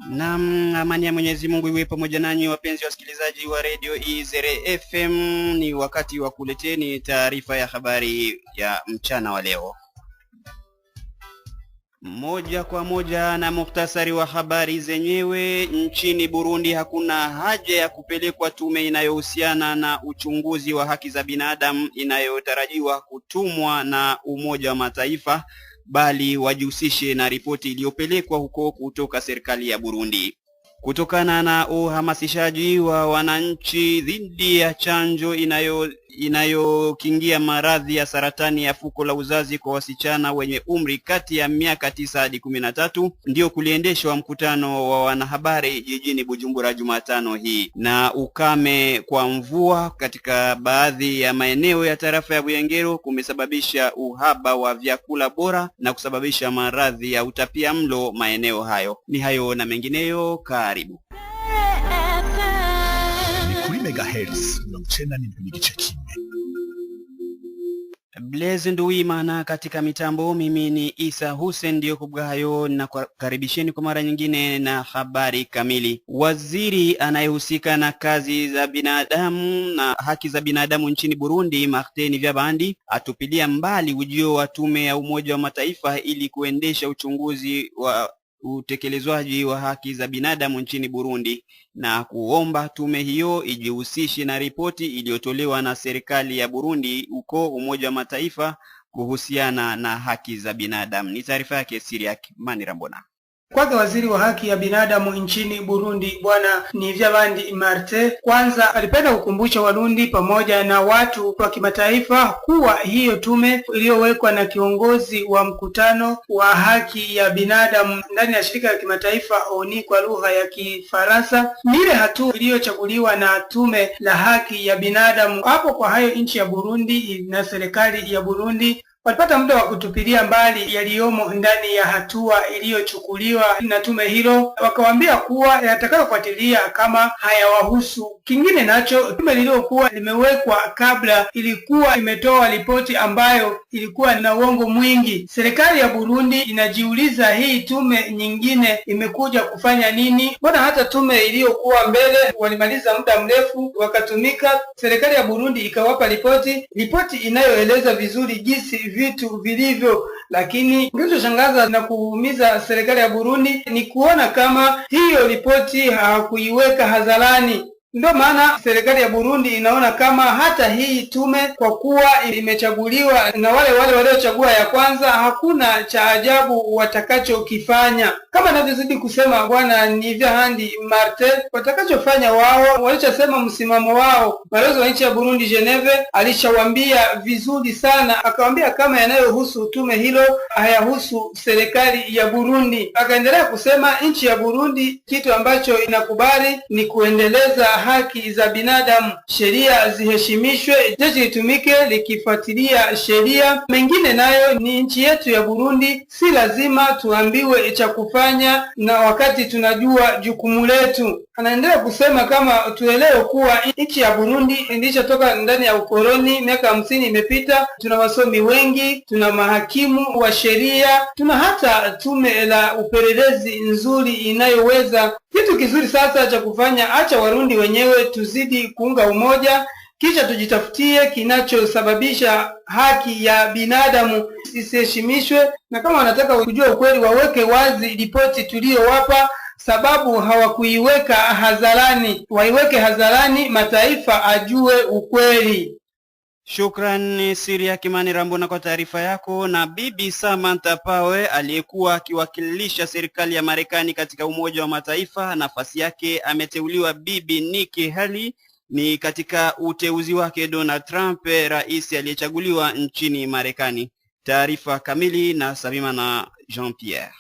Naam, amani ya Mwenyezi Mungu iwe pamoja nanyi wapenzi wasikilizaji wa Radio Izere FM. Ni wakati wa kuleteni taarifa ya habari ya mchana wa leo. Moja kwa moja na muhtasari wa habari zenyewe. Nchini Burundi hakuna haja ya kupelekwa tume inayohusiana na uchunguzi wa haki za binadamu inayotarajiwa kutumwa na Umoja wa Mataifa, bali wajihusishe na ripoti iliyopelekwa huko kutoka serikali ya Burundi. Kutokana na uhamasishaji wa wananchi dhidi ya chanjo inayokingia maradhi ya saratani ya fuko la uzazi kwa wasichana wenye umri kati ya miaka 9 hadi 13, ndio kuliendeshwa mkutano wa wanahabari jijini Bujumbura Jumatano hii. Na ukame kwa mvua katika baadhi ya maeneo ya tarafa ya Buyengero kumesababisha uhaba wa vyakula bora na kusababisha maradhi ya utapiamlo maeneo hayo. Ni hayo na mengineyo, karibu. Kuri megahertz 97.1. Blaze Nduwimana katika mitambo. Mimi ni Isa Hussein, ndio kubgahayo na karibisheni kwa mara nyingine na habari kamili. Waziri anayehusika na kazi za binadamu na haki za binadamu nchini Burundi, Martin Vyabandi, atupilia mbali ujio wa tume ya Umoja wa Mataifa ili kuendesha uchunguzi wa utekelezwaji wa haki za binadamu nchini Burundi, na kuomba tume hiyo ijihusishe na ripoti iliyotolewa na serikali ya Burundi huko Umoja wa Mataifa kuhusiana na haki za binadamu. Ni taarifa yake Siriak Manirambona. Kwake waziri wa haki ya binadamu nchini Burundi Bwana Nivyabandi Martin, kwanza alipenda kukumbusha Warundi pamoja na watu wa kimataifa kuwa hiyo tume iliyowekwa na kiongozi wa mkutano wa haki ya binadamu ndani ya shirika la kimataifa ONU kwa lugha ya Kifaransa ni ile hatua iliyochaguliwa na tume la haki ya binadamu. Hapo kwa hayo nchi ya Burundi na serikali ya Burundi walipata muda wa kutupilia mbali yaliyomo ndani ya hatua iliyochukuliwa na tume hilo, wakawaambia kuwa yatakayofuatilia kama hayawahusu. Kingine nacho, tume lililokuwa limewekwa kabla ilikuwa imetoa ripoti ambayo ilikuwa na uongo mwingi. Serikali ya Burundi inajiuliza hii tume nyingine imekuja kufanya nini? Mbona hata tume iliyokuwa mbele walimaliza muda mrefu wakatumika, serikali ya Burundi ikawapa ripoti inayoeleza vizuri jinsi vitu vilivyo. Lakini kilichoshangaza na kuumiza serikali ya Burundi ni kuona kama hiyo ripoti hawakuiweka hadharani. Ndio maana serikali ya Burundi inaona kama hata hii tume kwa kuwa imechaguliwa na wale waliochagua ya kwanza, hakuna cha ajabu watakachokifanya. Kama anavyozidi kusema Bwana Nivyabandi Martin, watakachofanya wao, walichosema msimamo wao. Balozi wa nchi ya Burundi Geneve alishawaambia vizuri sana, akawaambia kama yanayohusu tume hilo hayahusu serikali ya Burundi. Akaendelea kusema nchi ya Burundi kitu ambacho inakubali ni kuendeleza haki za binadamu, sheria ziheshimishwe, jeshi litumike likifuatilia sheria. Mengine nayo ni nchi yetu ya Burundi, si lazima tuambiwe cha kufanya na wakati tunajua jukumu letu. Anaendelea kusema kama tuelewe kuwa nchi ya Burundi ilishatoka ndani ya ukoloni, miaka 50 imepita. Tuna wasomi wengi, tuna mahakimu wa sheria, tuna hata tume la upelelezi nzuri inayoweza. Kitu kizuri sasa cha kufanya, acha Warundi wenyewe tuzidi kuunga umoja, kisha tujitafutie kinachosababisha haki ya binadamu isiheshimishwe, na kama wanataka kujua ukweli waweke wazi ripoti tuliyowapa, sababu hawakuiweka hadharani. Waiweke hadharani, mataifa ajue ukweli. Shukrani Siriak Manirambona kwa taarifa yako. Na Bibi Samantha Power aliyekuwa akiwakilisha serikali ya Marekani katika Umoja wa Mataifa, nafasi yake ameteuliwa Bibi Nikki Haley. Ni katika uteuzi wake Donald Trump, rais aliyechaguliwa nchini Marekani. Taarifa kamili na Sabima na Jean Pierre.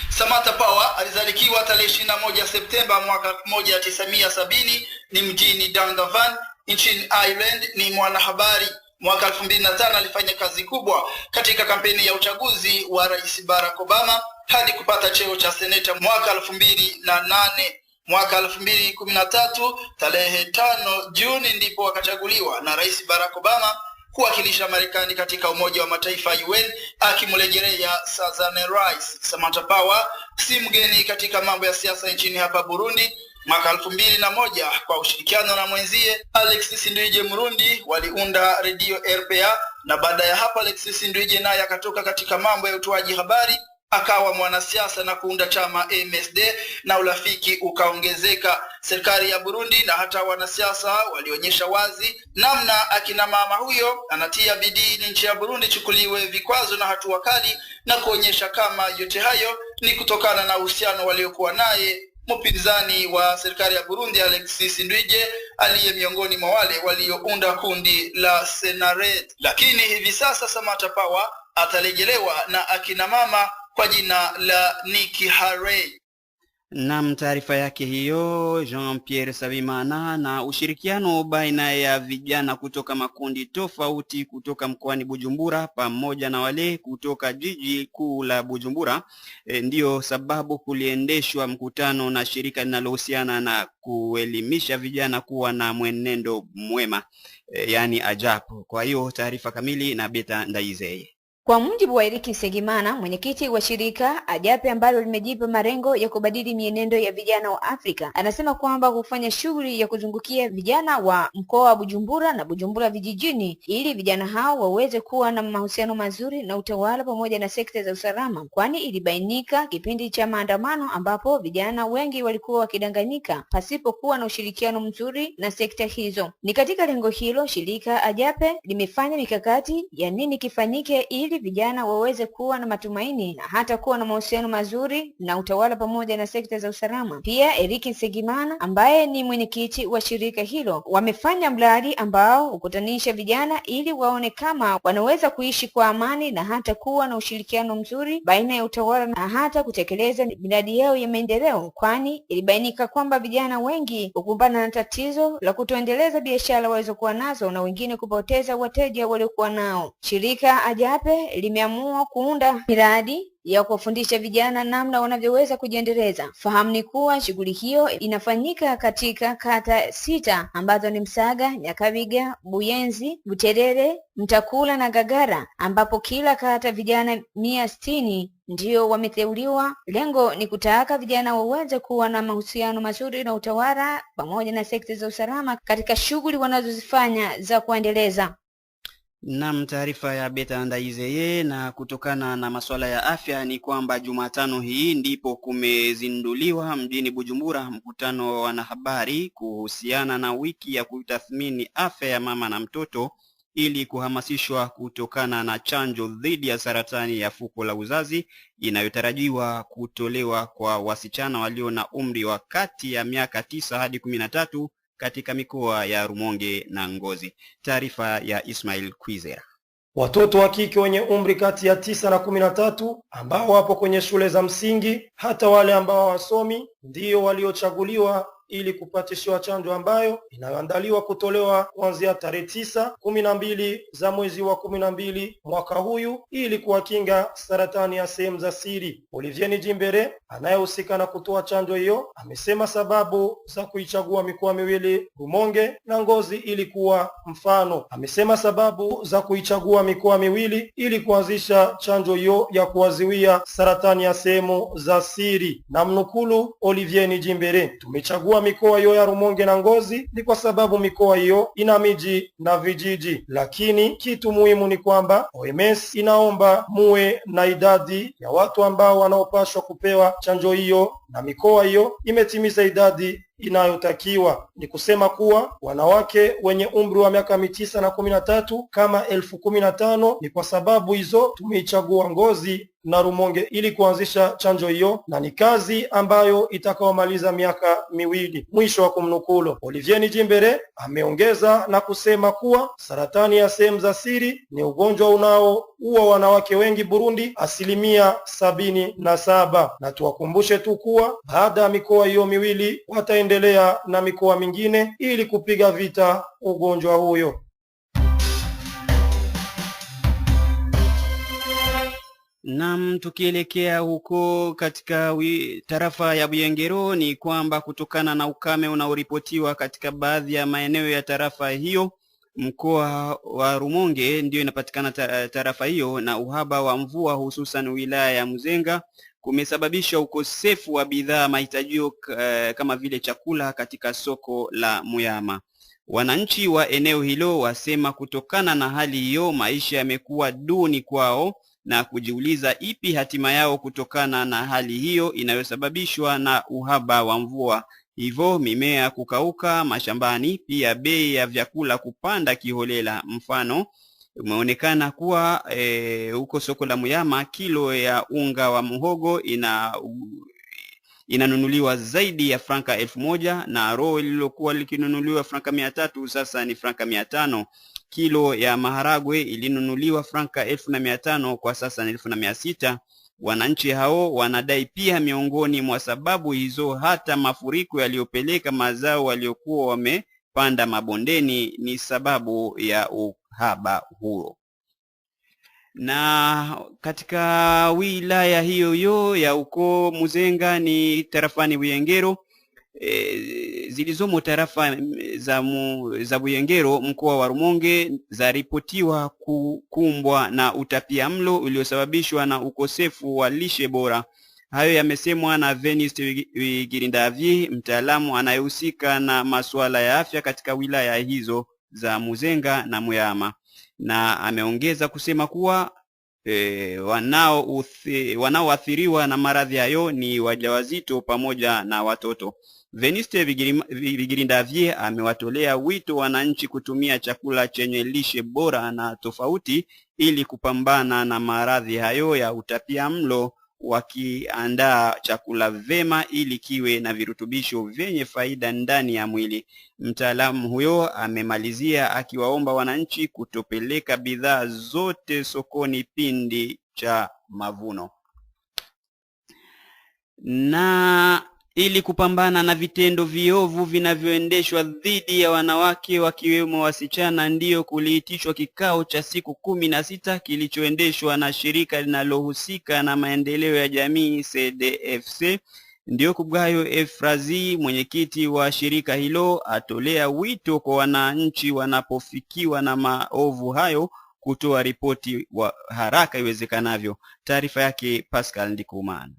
Samantha Power alizalikiwa tarehe 21 Septemba mwaka 1970 ni mjini Dungavan nchini Ireland. Ni mwanahabari. Mwaka 2005 alifanya kazi kubwa katika kampeni ya uchaguzi wa Rais Barack Obama hadi kupata cheo cha seneta mwaka 2008. Mwaka 2013 tarehe 5 Juni ndipo akachaguliwa na Rais Barack Obama kuwakilisha Marekani katika Umoja wa Mataifa UN, akimrejelea Southern Rice. Samantha Power si mgeni katika mambo ya siasa nchini hapa Burundi. Mwaka 2001 kwa ushirikiano na mwenzie Alexis Ndwije Murundi waliunda Radio RPA, na baada ya hapa Alexis Ndwije naye akatoka katika mambo ya utoaji habari akawa mwanasiasa na kuunda chama MSD, na urafiki ukaongezeka. Serikali ya Burundi na hata wanasiasa walionyesha wazi namna akina mama huyo anatia bidii nchi ya Burundi chukuliwe vikwazo na hatua kali, na kuonyesha kama yote hayo ni kutokana na uhusiano waliokuwa naye mpinzani wa serikali ya Burundi Alexis Ndwije, aliye miongoni mwa wale waliounda kundi la Senared. Lakini hivi sasa Samantha Power atarejelewa na akina mama kwa jina la Nikki Haley. Nam, taarifa yake hiyo Jean-Pierre Sabimana. Na ushirikiano baina ya vijana kutoka makundi tofauti kutoka mkoani Bujumbura pamoja na wale kutoka jiji kuu la Bujumbura ndio sababu kuliendeshwa mkutano na shirika linalohusiana na kuelimisha vijana kuwa na mwenendo mwema, yani AJAP. Kwa hiyo taarifa kamili na Beta Ndaizeye. Kwa mujibu wa Eric Segimana, mwenyekiti wa shirika AJAP ambalo limejipa malengo ya kubadili mienendo ya vijana wa Afrika, anasema kwamba kufanya shughuli ya kuzungukia vijana wa mkoa wa Bujumbura na Bujumbura vijijini ili vijana hao waweze kuwa na mahusiano mazuri na utawala pamoja na sekta za usalama, kwani ilibainika kipindi cha maandamano ambapo vijana wengi walikuwa wakidanganyika pasipokuwa na ushirikiano mzuri na sekta hizo. Ni katika lengo hilo shirika AJAP limefanya mikakati ya nini kifanyike ili vijana waweze kuwa na matumaini na hata kuwa na mahusiano mazuri na utawala pamoja na sekta za usalama. Pia Eric Segimana ambaye ni mwenyekiti wa shirika hilo wamefanya mradi ambao ukutanisha vijana ili waone kama wanaweza kuishi kwa amani na hata kuwa na ushirikiano mzuri baina ya utawala na hata kutekeleza miradi yao ya maendeleo, kwani ilibainika kwamba vijana wengi hukumbana na tatizo la kutoendeleza biashara walizokuwa nazo na wengine kupoteza wateja waliokuwa nao. Shirika AJAP limeamua kuunda miradi ya kuwafundisha vijana namna wanavyoweza kujiendeleza. Fahamu ni kuwa shughuli hiyo inafanyika katika kata 6 ambazo ni Msaga, Nyakabiga, Buyenzi, Buterere, Mtakula na Gagara, ambapo kila kata vijana 160 ndio wameteuliwa. Lengo ni kutaka vijana waweze kuwa na mahusiano mazuri na utawala pamoja na sekta za usalama katika shughuli wanazozifanya za kuendeleza. Nam, taarifa ya Beta Ndaizeye. Na kutokana na masuala ya afya ni kwamba Jumatano hii ndipo kumezinduliwa mjini Bujumbura mkutano wa wanahabari kuhusiana na wiki ya kutathmini afya ya mama na mtoto ili kuhamasishwa kutokana na chanjo dhidi ya saratani ya fuko la uzazi inayotarajiwa kutolewa kwa wasichana walio na umri wa kati ya miaka 9 hadi 13 katika mikoa ya Rumonge na Ngozi. Taarifa ya Ismail Kwizera. Watoto wa kike wenye umri kati ya 9 na 13 ambao wapo kwenye shule za msingi hata wale ambao wasomi ndio waliochaguliwa ili kupatishiwa chanjo ambayo inayoandaliwa kutolewa kuanzia tarehe 9, 12 za mwezi wa 12 mwaka huyu ili kuwakinga saratani ya sehemu za siri. Olivier Nijimbere anayehusika na kutoa chanjo hiyo amesema sababu za kuichagua mikoa miwili Rumonge na Ngozi ilikuwa mfano. Amesema sababu za kuichagua mikoa miwili ili kuanzisha chanjo hiyo ya kuwaziwia saratani ya sehemu za siri. Na mnukulu Olivier Nijimbere, tumechagua mikoa hiyo ya Rumonge na Ngozi ni kwa sababu mikoa hiyo ina miji na vijiji, lakini kitu muhimu ni kwamba OMS inaomba muwe na idadi ya watu ambao wanaopaswa kupewa chanjo hiyo, na mikoa hiyo imetimiza idadi inayotakiwa. Ni kusema kuwa wanawake wenye umri wa miaka 9 na 13 kama 1015. Ni kwa sababu hizo tumeichagua Ngozi na Rumonge ili kuanzisha chanjo hiyo, na ni kazi ambayo itakaomaliza miaka miwili. Mwisho wa kumnukulu. Olivier Nijimbere ameongeza na kusema kuwa saratani ya sehemu za siri ni ugonjwa unaoua wanawake wengi Burundi 77%. Na tuwakumbushe tu kuwa baada ya mikoa hiyo miwili wataendelea na mikoa mingine ili kupiga vita ugonjwa huyo. Nam, tukielekea huko katika tarafa ya Buyengero ni kwamba kutokana na ukame unaoripotiwa katika baadhi ya maeneo ya tarafa hiyo, Mkoa wa Rumonge ndio inapatikana tarafa hiyo, na uhaba wa mvua hususan wilaya ya Muzenga kumesababisha ukosefu wa bidhaa mahitajio kama vile chakula katika soko la Muyama. Wananchi wa eneo hilo wasema kutokana na hali hiyo maisha yamekuwa duni kwao na kujiuliza ipi hatima yao kutokana na hali hiyo inayosababishwa na uhaba wa mvua. Hivyo mimea kukauka mashambani, pia bei ya vyakula kupanda kiholela. Mfano umeonekana kuwa huko soko la Muyama kilo ya unga wa muhogo inanunuliwa zaidi ya franka 1000 na roho lililokuwa likinunuliwa franka 300 sasa ni franka 500. Kilo ya maharagwe ilinunuliwa franka 1500 kwa sasa ni 1600. Wananchi hao wanadai pia miongoni mwa sababu hizo hata mafuriko yaliyopeleka mazao waliokuwa wamepanda mabondeni ni sababu ya uhaba huo. Na katika wilaya hiyo ya uko Muzenga ni tarafani Buyengero, zilizomo tarafa za Buyengero mkoa wa Rumonge zaripotiwa kukumbwa na utapiamlo uliosababishwa na ukosefu wa lishe bora. Hayo yamesemwa na Veniste Girindavie, mtaalamu anayehusika na masuala ya afya katika wilaya hizo za Muzenga na Muyama, na ameongeza kusema kuwa wanaoathiriwa na maradhi hayo ni wajawazito pamoja na watoto. Veniste Vigirindavie amewatolea wito wananchi kutumia chakula chenye lishe bora na tofauti ili kupambana na maradhi hayo ya utapiamlo, wakiandaa chakula vema ili kiwe na virutubisho vyenye faida ndani ya mwili. Mtaalamu huyo amemalizia akiwaomba wananchi kutopeleka bidhaa zote sokoni pindi cha mavuno. Na ili kupambana na vitendo viovu vinavyoendeshwa dhidi ya wanawake wakiwemo wasichana, ndiyo kuliitishwa kikao cha siku 16 kilichoendeshwa na shirika linalohusika na maendeleo ya jamii CDFC. Ndio Kubwayo Efrazi, mwenyekiti wa shirika hilo, atolea wito kwa wananchi wanapofikiwa na maovu hayo kutoa ripoti haraka iwezekanavyo. Taarifa yake Pascal Ndikumana.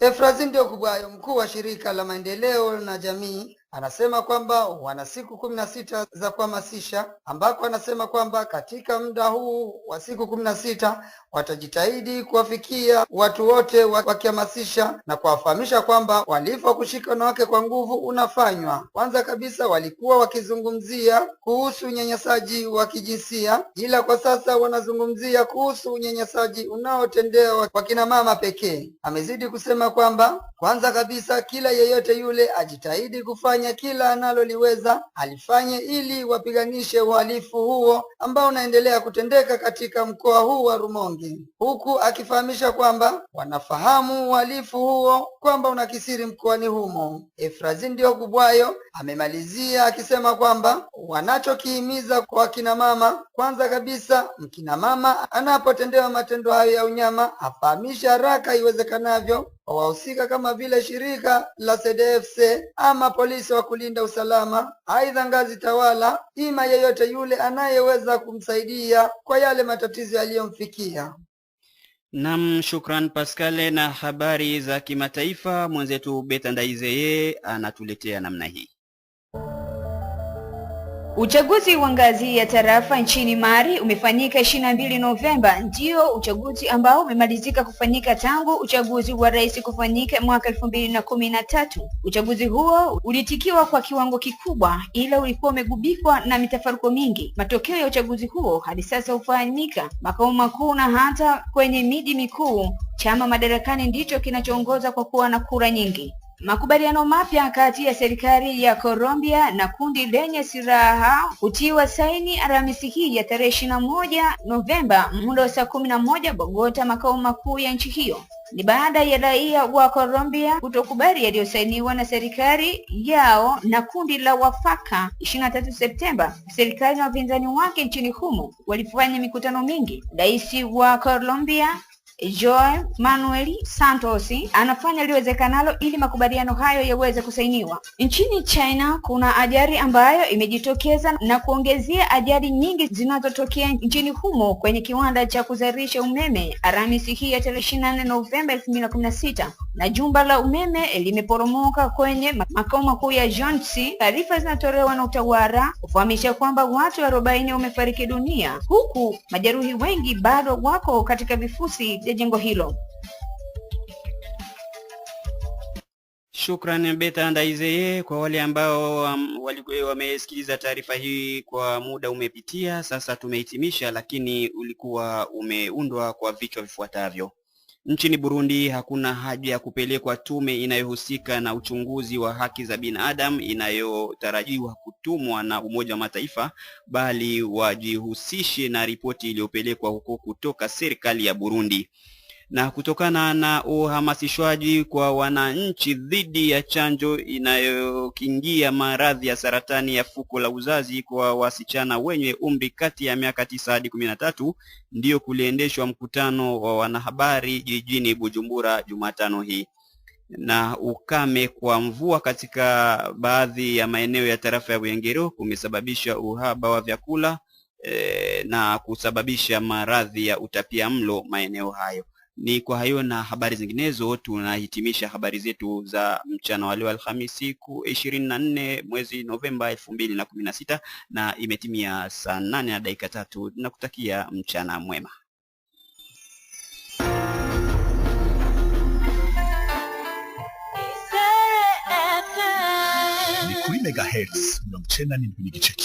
Efrazi ndio Kubwayo, mkuu wa shirika la maendeleo na jamii, anasema kwamba wana siku 16 za kuhamasisha, ambako anasema kwamba katika muda huu wa siku 16 watajitahidi kuwafikia watu wote wakihamasisha na kuwafahamisha kwamba uhalifu wa kushika wanawake kwa nguvu unafanywa. Kwanza kabisa walikuwa wakizungumzia kuhusu unyanyasaji wa kijinsia, ila kwa sasa wanazungumzia kuhusu unyanyasaji unaotendewa kwa kina mama pekee. Amezidi kusema kwamba kwanza kabisa kila yeyote yule ajitahidi kufanya kila analoliweza alifanye ili wapiganishe uhalifu huo ambao unaendelea kutendeka katika mkoa huu wa Rumonge, huku akifahamisha kwamba wanafahamu uhalifu huo kwamba unakisiri mkoani humo. Efrazi ndio Kubwayo amemalizia akisema kwamba wanachokihimiza kwa kina mama, kwanza kabisa mkina mama anapotendewa matendo hayo ya unyama afahamishe haraka iwezekanavyo wahusika kama vile shirika la CDFC ama polisi wa kulinda usalama, aidha ngazi tawala, ima yeyote yule anayeweza kumsaidia kwa yale matatizo yaliyomfikia. Nam, shukran Pascal. Na habari za kimataifa mwenzetu Beta Ndaizeye anatuletea namna hii. Uchaguzi wa ngazi ya tarafa nchini Mali umefanyika 22 Novemba. Ndio uchaguzi ambao umemalizika kufanyika tangu uchaguzi wa rais kufanyika mwaka 2013. Uchaguzi huo ulitikiwa kwa kiwango kikubwa, ila ulikuwa umegubikwa na mitafaruko mingi. Matokeo ya uchaguzi huo hadi sasa hufanyika makao makuu na hata kwenye miji mikuu. Chama madarakani ndicho kinachoongoza kwa kuwa na kura nyingi. Makubaliano mapya kati ya serikali ya Colombia na kundi lenye silaha hutiwa saini Alhamisi hii ya tarehe 21 Novemba muda wa saa 11 Bogota, makao makuu ya nchi hiyo. Ni baada ya raia wa Colombia kutokubali yaliyosainiwa na serikali yao na kundi la wafaka. 23 Septemba, serikali na wapinzani wake nchini humo walifanya mikutano mingi. Rais wa Colombia Joe Manuel Santos anafanya liwezekanalo ili makubaliano hayo yaweze kusainiwa. Nchini China kuna ajali ambayo imejitokeza na kuongezea ajali nyingi zinazotokea nchini humo kwenye kiwanda cha kuzalisha umeme Alhamisi hii ya tarehe 24 Novemba 2016, na jumba la umeme limeporomoka kwenye makao makuu ya Jiangxi. Taarifa zinatolewa na utawala kufahamisha kwamba watu 40 wamefariki dunia huku majeruhi wengi bado wako katika vifusi vya jengo hilo. Shukrani Beta Ndaizeye. Kwa wale ambao walikuwa wamesikiliza taarifa hii kwa muda umepitia, sasa tumehitimisha, lakini ulikuwa umeundwa kwa vichwa vifuatavyo. Nchini Burundi hakuna haja ya kupelekwa tume inayohusika na uchunguzi wa haki za binadamu inayotarajiwa kutumwa na Umoja wa Mataifa, bali wajihusishe na ripoti iliyopelekwa huko kutoka serikali ya Burundi. Na kutokana na uhamasishwaji kwa wananchi dhidi ya chanjo inayokingia maradhi ya saratani ya fuko la uzazi kwa wasichana wenye umri kati ya miaka 9 hadi 13, ndio kuliendeshwa mkutano wa wanahabari jijini Bujumbura Jumatano hii. Na ukame kwa mvua katika baadhi ya maeneo ya tarafa ya Buyengero kumesababisha uhaba wa vyakula na kusababisha maradhi ya utapiamlo maeneo hayo. Ni kwa hayo na habari zinginezo tunahitimisha habari zetu za mchana wa leo Alhamisi 24 mwezi Novemba 2016, na imetimia saa 8:03. Nakutakia mchana mwema. Ni kuri megahertz 97.9.